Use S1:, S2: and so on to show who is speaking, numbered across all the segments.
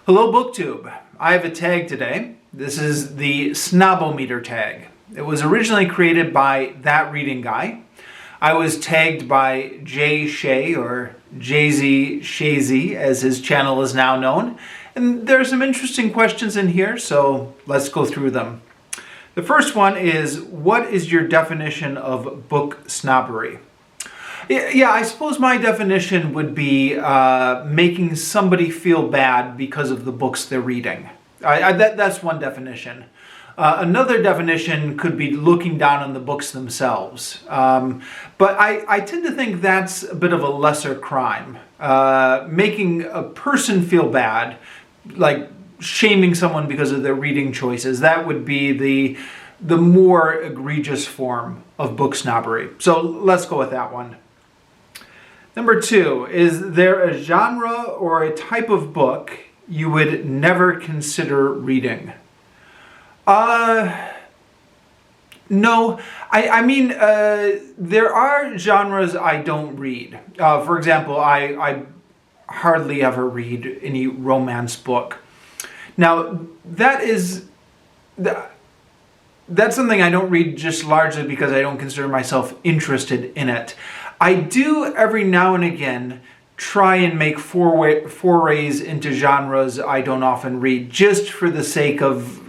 S1: Hello BookTube. I have a tag today. This is the Snob-O-Metre Tag. It was originally created by That Reading Guy. I was tagged by Jay Shay, or Jay Shay, as his channel is now known. And there are some interesting questions in here, so let's go through them. The first one is, what is your definition of book snobbery? Yeah, I suppose my definition would be making somebody feel bad because of the books they're reading. That's one definition. Another definition could be looking down on the books themselves. But I tend to think that's a bit of a lesser crime. Making a person feel bad, like shaming someone because of their reading choices, that would be the more egregious form of book snobbery. So let's go with that one. Number 2, is there a genre or a type of book you would never consider reading? No. I mean, there are genres I don't read. For example, I hardly ever read any romance book. Now, that's something I don't read just largely because I don't consider myself interested in it. I do every now and again try and make forays into genres I don't often read, just for the sake of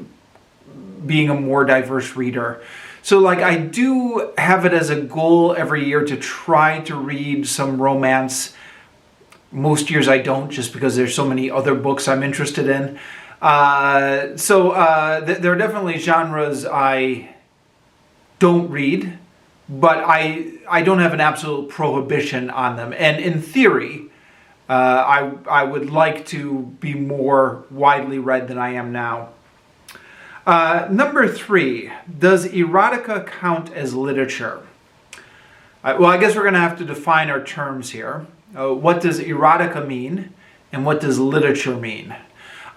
S1: being a more diverse reader. So like, I do have it as a goal every year to try to read some romance. Most years I don't, just because there's so many other books I'm interested in. There are definitely genres I don't read, but I don't have an absolute prohibition on them. And in theory, I would like to be more widely read than I am now. Number 3, does erotica count as literature? Well, I guess we're going to have to define our terms here. What does erotica mean, and what does literature mean?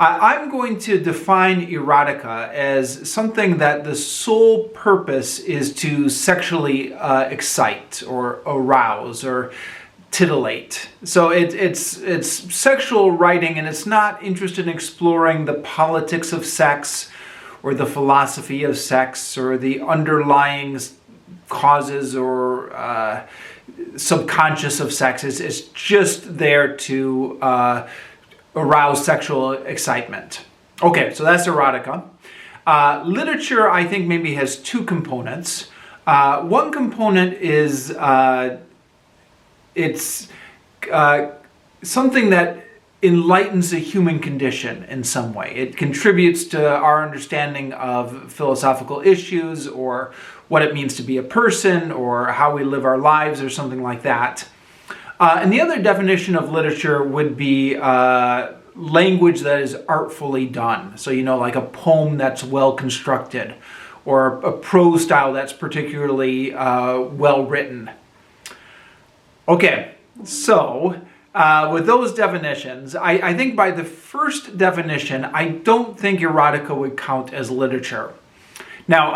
S1: I'm going to define erotica as something that the sole purpose is to sexually excite or arouse or titillate. So it's sexual writing, and it's not interested in exploring the politics of sex or the philosophy of sex or the underlying causes or subconscious of sex. It's just there to arouse sexual excitement. Okay, so that's erotica. Literature, I think, maybe has 2 components. One component is it's something that enlightens the human condition in some way. It contributes to our understanding of philosophical issues, or what it means to be a person, or how we live our lives, or something like that. And the other definition of literature would be language that is artfully done. So, like a poem that's well constructed, or a prose style that's particularly well written. Okay, so with those definitions, I think by the first definition, I don't think erotica would count as literature. Now,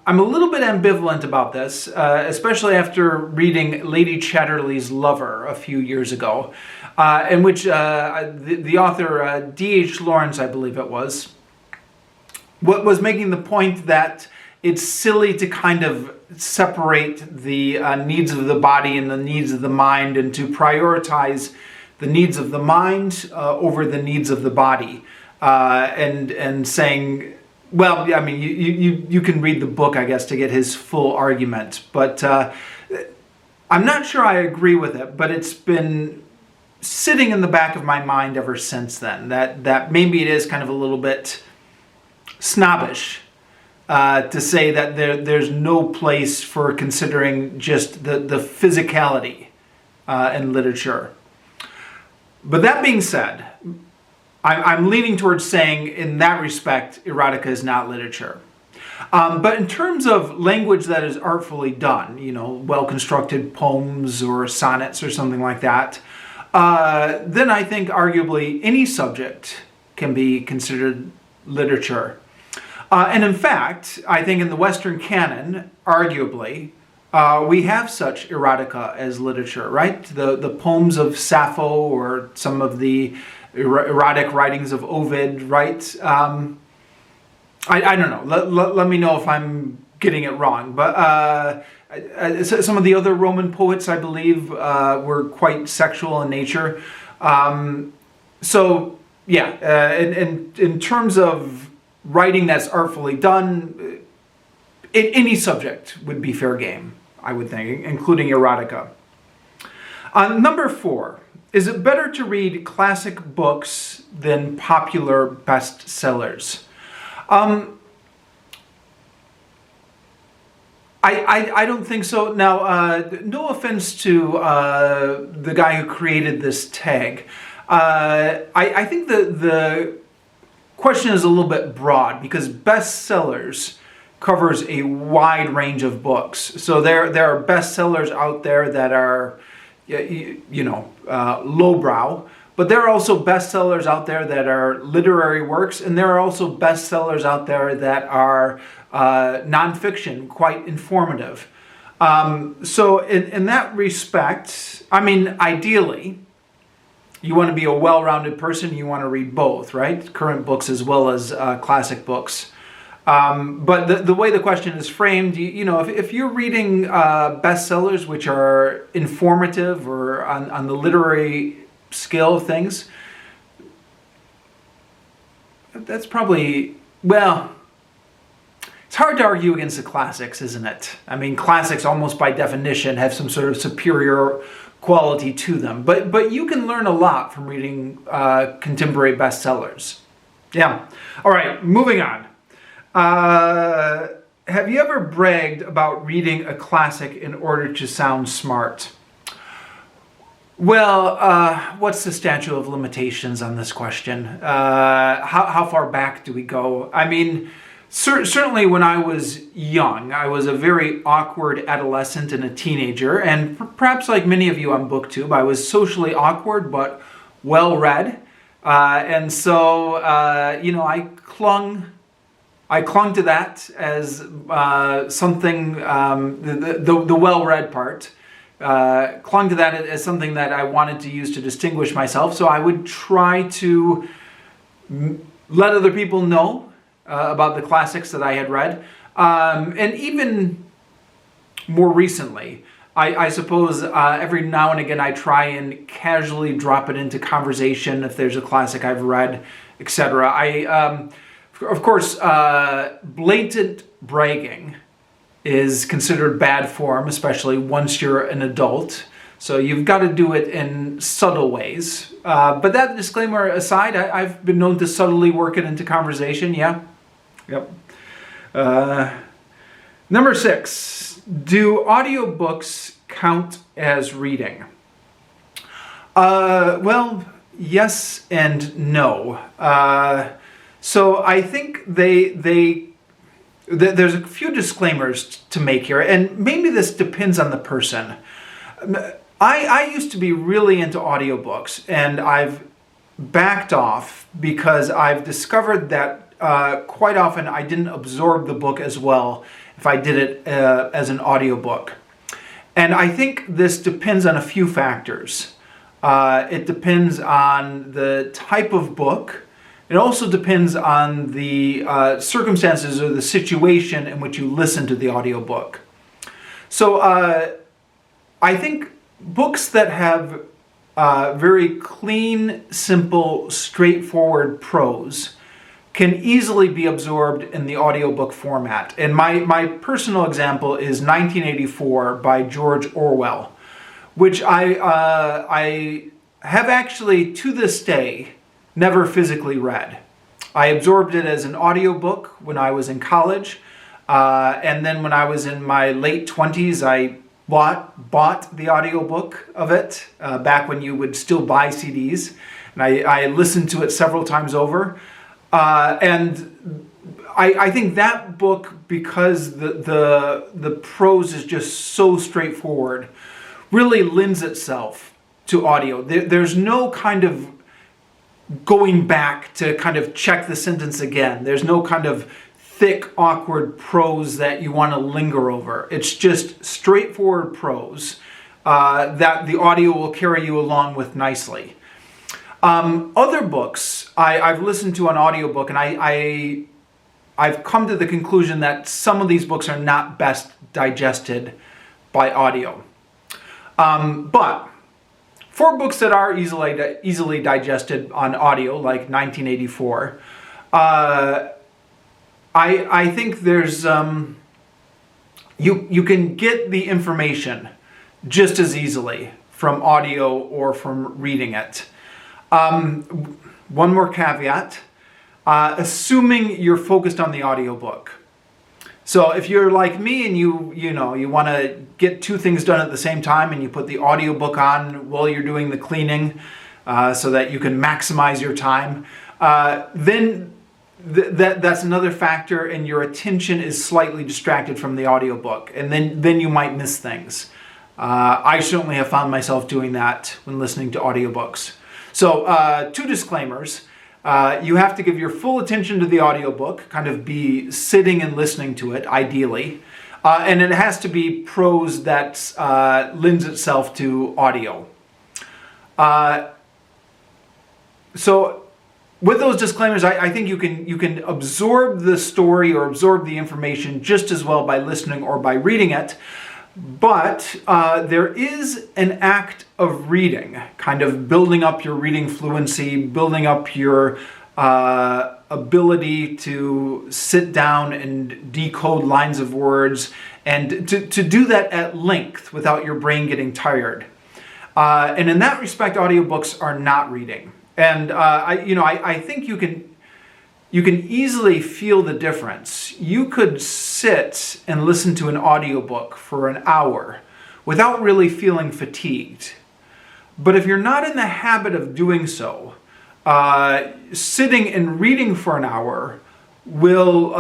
S1: I'm a little bit ambivalent about this, especially after reading Lady Chatterley's Lover a few years ago, in which the author, D.H. Lawrence, I believe it was making the point that it's silly to kind of separate the needs of the body and the needs of the mind, and to prioritize the needs of the mind over the needs of the body, and saying, well, I mean, you can read the book, I guess, to get his full argument, but I'm not sure I agree with it, but it's been sitting in the back of my mind ever since then, that maybe it is kind of a little bit snobbish to say that there's no place for considering just the physicality in literature. But that being said, I'm leaning towards saying, in that respect, erotica is not literature. But in terms of language that is artfully done, well-constructed poems or sonnets or something like that, then I think arguably any subject can be considered literature. And in fact, I think in the Western canon, arguably, we have such erotica as literature, right? The poems of Sappho, or some of the erotic writings of Ovid, right? I don't know. Let me know if I'm getting it wrong. But some of the other Roman poets, I believe, were quite sexual in nature. So, yeah, in terms of writing that's artfully done, any subject would be fair game, I would think, including erotica. Number 4, is it better to read classic books than popular bestsellers? I don't think so. Now, no offense to the guy who created this tag. I think the question is a little bit broad because bestsellers covers a wide range of books. So there are bestsellers out there that are, lowbrow, but there are also bestsellers out there that are literary works, and there are also bestsellers out there that are nonfiction, quite informative. So in that respect, I mean, ideally, you want to be a well-rounded person, you want to read both, right? Current books as well as classic books. But the way the question is framed, if you're reading bestsellers which are informative or on the literary scale of things, that's probably, well, it's hard to argue against the classics, isn't it? I mean, classics almost by definition have some sort of superior quality to them. But you can learn a lot from reading contemporary bestsellers. Yeah. All right, moving on. Have you ever bragged about reading a classic in order to sound smart? Well, what's the statute of limitations on this question? How far back do we go? I mean, certainly when I was young, I was a very awkward adolescent and a teenager, and perhaps like many of you on BookTube, I was socially awkward but well-read, and so I clung to that as something, the well-read part. Clung to that as something that I wanted to use to distinguish myself. So I would try to let other people know about the classics that I had read. And even more recently, I suppose every now and again I try and casually drop it into conversation if there's a classic I've read, etc. Of course, blatant bragging is considered bad form, especially once you're an adult. So you've got to do it in subtle ways. But that disclaimer aside, I've been known to subtly work it into conversation, yeah. Yep. Number 6, do audiobooks count as reading? Well, yes and no. So I think there's a few disclaimers to make here, and maybe this depends on the person. I used to be really into audiobooks, and I've backed off because I've discovered that quite often I didn't absorb the book as well if I did it as an audiobook. And I think this depends on a few factors. It depends on the type of book. It also depends on the circumstances or the situation in which you listen to the audiobook. So I think books that have very clean, simple, straightforward prose can easily be absorbed in the audiobook format. And my personal example is 1984 by George Orwell, which I have actually, to this day, never physically read. I absorbed it as an audiobook when I was in college, and then when I was in my late 20s, I bought the audiobook of it, back when you would still buy CDs, and I listened to it several times over. And I think that book, because the prose is just so straightforward, really lends itself to audio. There's no kind of going back to kind of check the sentence again. There's no kind of thick, awkward prose that you want to linger over. It's just straightforward prose that the audio will carry you along with nicely. Other books I've listened to on audiobook, and I've come to the conclusion that some of these books are not best digested by audio. But for books that are easily digested on audio, like 1984, I think there's you can get the information just as easily from audio or from reading it. One more caveat, assuming you're focused on the audiobook. So if you're like me and you want to get two things done at the same time, and you put the audiobook on while you're doing the cleaning so that you can maximize your time, then that's another factor, and your attention is slightly distracted from the audiobook, and then you might miss things. I certainly have found myself doing that when listening to audiobooks. So, two disclaimers. You have to give your full attention to the audiobook, kind of be sitting and listening to it, ideally. And it has to be prose that lends itself to audio. So, with those disclaimers, I think you can absorb the story or absorb the information just as well by listening or by reading it. But there is an act of reading, kind of building up your reading fluency, building up your ability to sit down and decode lines of words, and to do that at length without your brain getting tired. And in that respect, audiobooks are not reading. And I think you can easily feel the difference. You could sit and listen to an audiobook for an hour without really feeling fatigued. But if you're not in the habit of doing so, sitting and reading for an hour will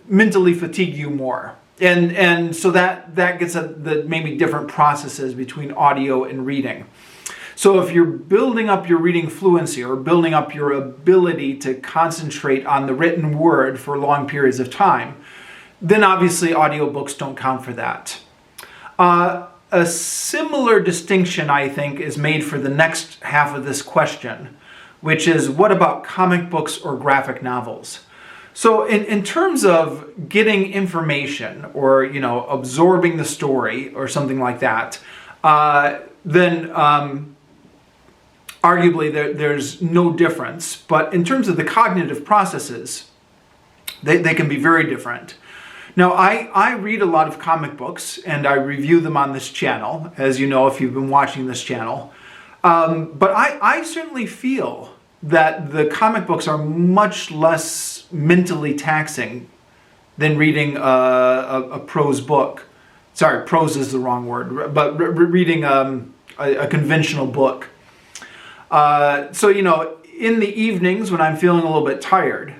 S1: mentally fatigue you more. And so that gets at the maybe different processes between audio and reading. So if you're building up your reading fluency or building up your ability to concentrate on the written word for long periods of time, then obviously audiobooks don't count for that. A similar distinction, I think, is made for the next half of this question, which is, what about comic books or graphic novels? So in terms of getting information or, absorbing the story or something like that, then arguably there's no difference. But in terms of the cognitive processes, they can be very different. Now, I read a lot of comic books, and I review them on this channel, as you know if you've been watching this channel. But I certainly feel that the comic books are much less mentally taxing than reading a prose book. Sorry, prose is the wrong word, but reading a conventional book. So, in the evenings when I'm feeling a little bit tired,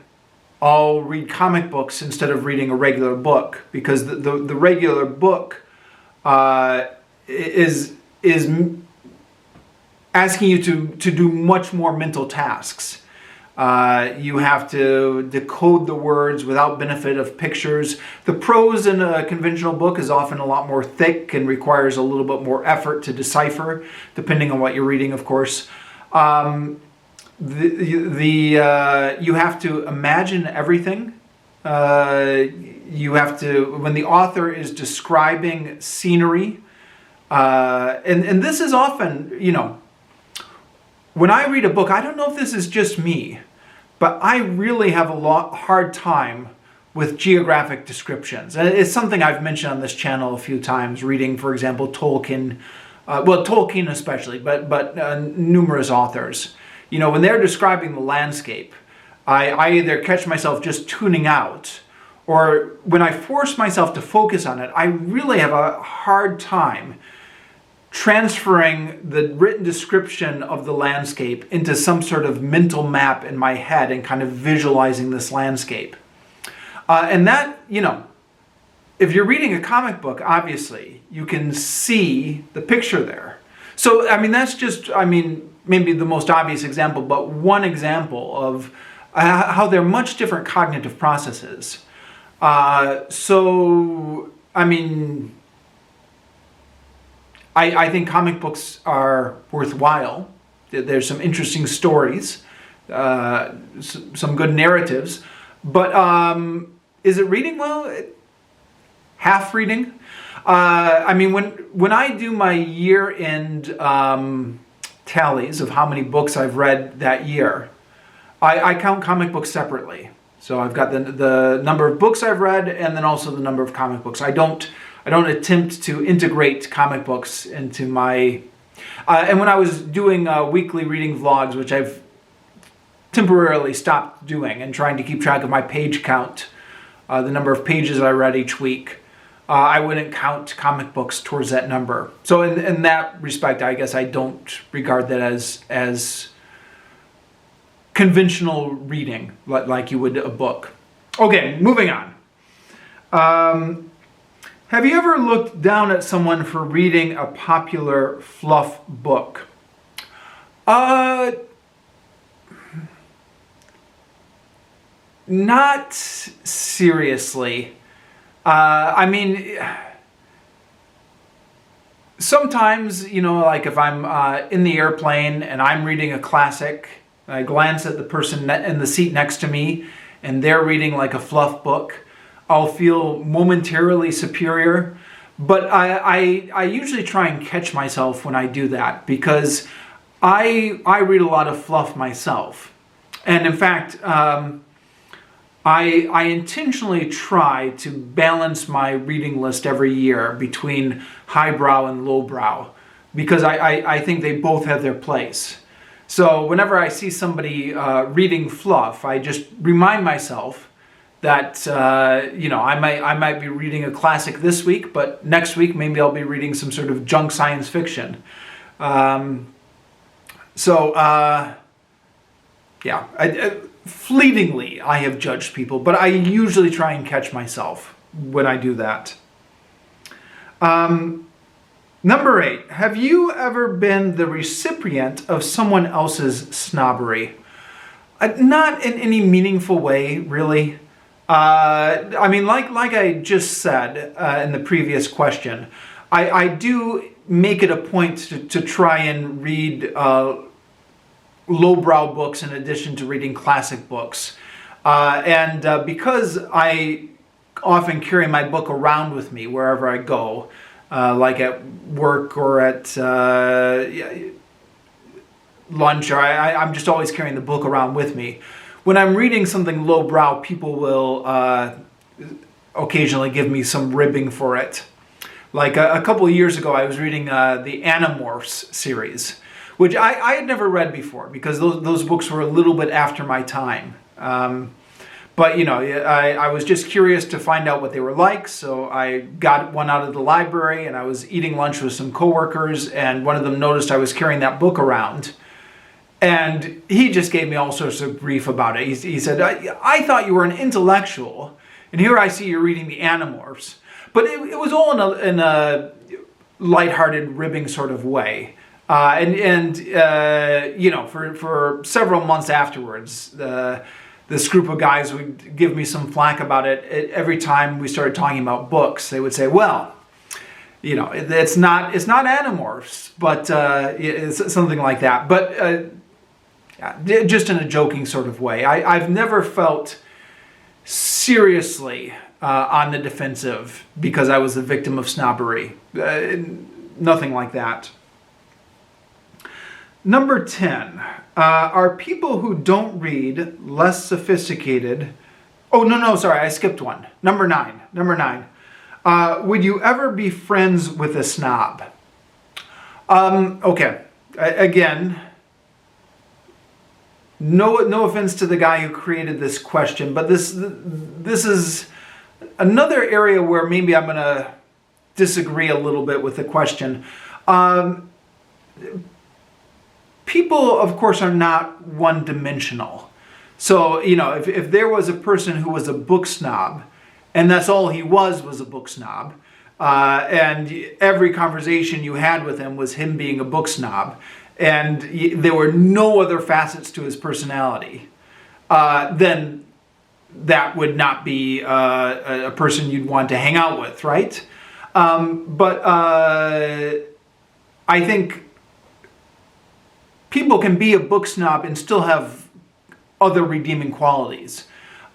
S1: I'll read comic books instead of reading a regular book, because the regular book is asking you to do much more mental tasks. You have to decode the words without benefit of pictures. The prose in a conventional book is often a lot more thick and requires a little bit more effort to decipher, depending on what you're reading, of course. You have to imagine everything. You have to, when the author is describing scenery, and this is often, when I read a book, I don't know if this is just me, but I really have a hard time with geographic descriptions. And it's something I've mentioned on this channel a few times, reading, for example, Tolkien, Tolkien especially, but numerous authors. When they're describing the landscape, I either catch myself just tuning out, or when I force myself to focus on it, I really have a hard time transferring the written description of the landscape into some sort of mental map in my head and kind of visualizing this landscape. And that, if you're reading a comic book, obviously, you can see the picture there. So, that's just, maybe the most obvious example, but one example of how they're much different cognitive processes. I think comic books are worthwhile. There's some interesting stories, some good narratives, but is it reading? Well, half reading. I mean, when I do my year-end tallies of how many books I've read that year, I count comic books separately. So I've got the number of books I've read, and then also the number of comic books. I don't attempt to integrate comic books into my... and when I was doing weekly reading vlogs, which I've temporarily stopped doing, and trying to keep track of my page count, the number of pages I read each week, I wouldn't count comic books towards that number. So in that respect, I guess I don't regard that as conventional reading, like you would a book. Okay, moving on. Have you ever looked down at someone for reading a popular fluff book? Not seriously. I mean, sometimes, like if I'm in the airplane and I'm reading a classic, I glance at the person in the seat next to me and they're reading like a fluff book, I'll feel momentarily superior. But I usually try and catch myself when I do that, because I read a lot of fluff myself. And in fact, I intentionally try to balance my reading list every year between highbrow and lowbrow, because I think they both have their place. So whenever I see somebody reading fluff, I just remind myself that I might be reading a classic this week, but next week maybe I'll be reading some sort of junk science fiction. Fleetingly, I have judged people, but I usually try and catch myself when I do that. Number 8, have you ever been the recipient of someone else's snobbery? Not in any meaningful way, really. I mean, like I just said in the previous question, I do make it a point to try and read lowbrow books in addition to reading classic books. Because I often carry my book around with me wherever I go, like at work or at lunch, or I'm just always carrying the book around with me. When I'm reading something lowbrow, people will occasionally give me some ribbing for it. Like a couple of years ago, I was reading the Animorphs series, which I had never read before, because those books were a little bit after my time. But I was just curious to find out what they were like, so I got one out of the library, and I was eating lunch with some coworkers, and one of them noticed I was carrying that book around. And he just gave me all sorts of grief about it. He said, I thought you were an intellectual, and here I see you're reading the Animorphs. But it was all in a lighthearted, ribbing sort of way. For several months afterwards, this group of guys would give me some flack about it. Every time we started talking about books, they would say, well, it's not Animorphs, but it's something like that. But just in a joking sort of way. I've never felt seriously on the defensive because I was the victim of snobbery. Nothing like that. Number 10, are people who don't read less sophisticated? Oh, no, sorry, I skipped one. Number 9. Would you ever be friends with a snob? Okay, again, no offense to the guy who created this question, but this is another area where maybe I'm going to disagree a little bit with the question. People, of course, are not one-dimensional. So, if there was a person who was a book snob, and that's all he was a book snob, and every conversation you had with him was him being a book snob, and there were no other facets to his personality, then that would not be a person you'd want to hang out with, right? But I think people can be a book snob and still have other redeeming qualities.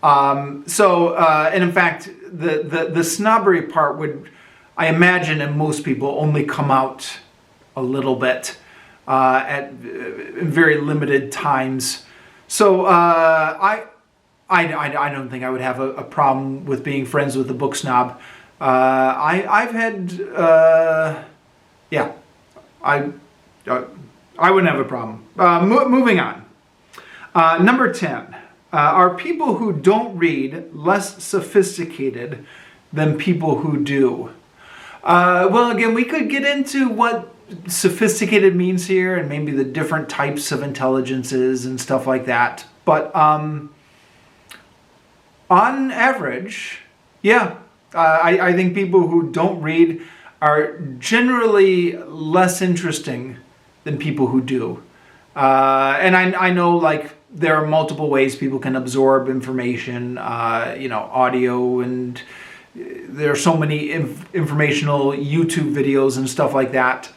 S1: And in fact, the snobbery part would, I imagine, in most people only come out a little bit at very limited times. So I don't think I would have a problem with being friends with a book snob. I wouldn't have a problem. Moving on. Number 10. Are people who don't read less sophisticated than people who do? Well, again, we could get into what sophisticated means here and maybe the different types of intelligences and stuff like that. But on average, yeah, I think people who don't read are generally less interesting than people who do. And I know, like, there are multiple ways people can absorb information, audio, and there are so many informational YouTube videos and stuff like that.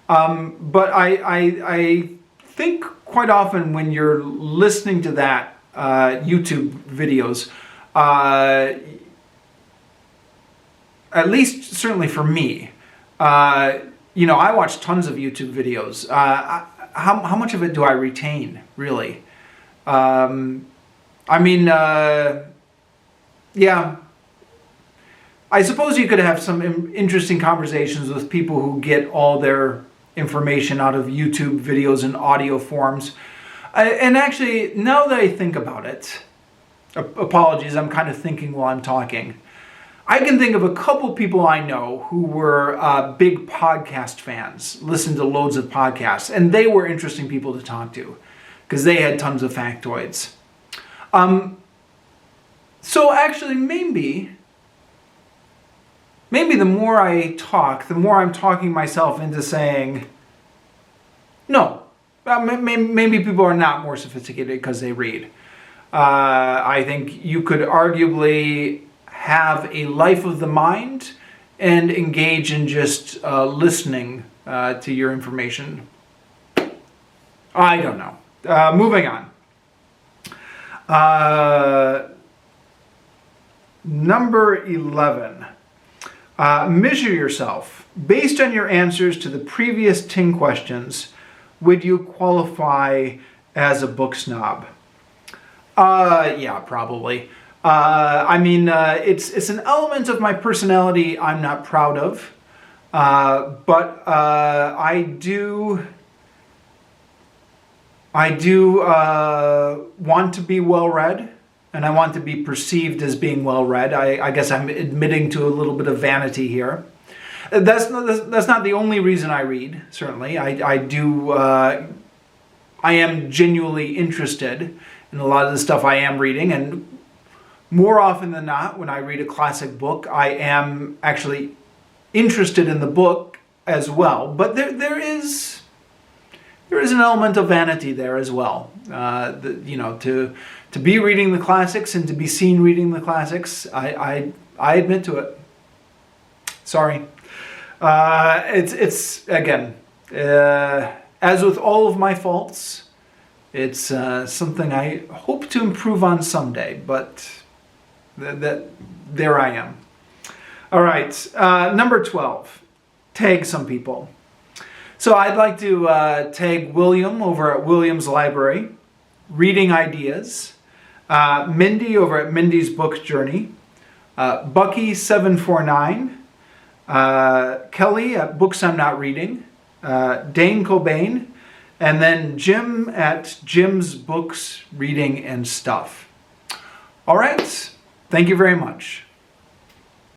S1: But I think quite often when you're listening to that YouTube videos, at least certainly for me, I watch tons of YouTube videos. How much of it do I retain, really? Yeah. I suppose you could have some interesting conversations with people who get all their information out of YouTube videos in audio forms. And actually, now that I think about it, apologies, I'm kind of thinking while I'm talking. I can think of a couple people I know who were big podcast fans, listened to loads of podcasts, and they were interesting people to talk to because they had tons of factoids. So actually, maybe the more I talk, the more I'm talking myself into saying, no, maybe people are not more sophisticated because they read. I think you could arguably have a life of the mind and engage in just listening to your information. I don't know. Moving on. Number 11. Measure yourself. Based on your answers to the previous 10 questions, would you qualify as a book snob? Yeah, probably. It's an element of my personality I'm not proud of, but I do want to be well-read, and I want to be perceived as being well-read. I guess I'm admitting to a little bit of vanity here. That's not the only reason I read, certainly. I am genuinely interested in a lot of the stuff I am reading, and more often than not, when I read a classic book, I am actually interested in the book as well. But there is an element of vanity there as well. To be reading the classics and to be seen reading the classics, I admit to it. Sorry. It's again, as with all of my faults, it's something I hope to improve on someday, but there I am. All right, number 12, tag some people. So I'd like to tag William over at William's Library, Reading Ideas, Mindy over at Mindy's Book Journey, Bucky749, Kelly at Books I'm Not Reading, Dane Cobain, and then Jim at Jim's Books, Reading and Stuff. All right, thank you very much.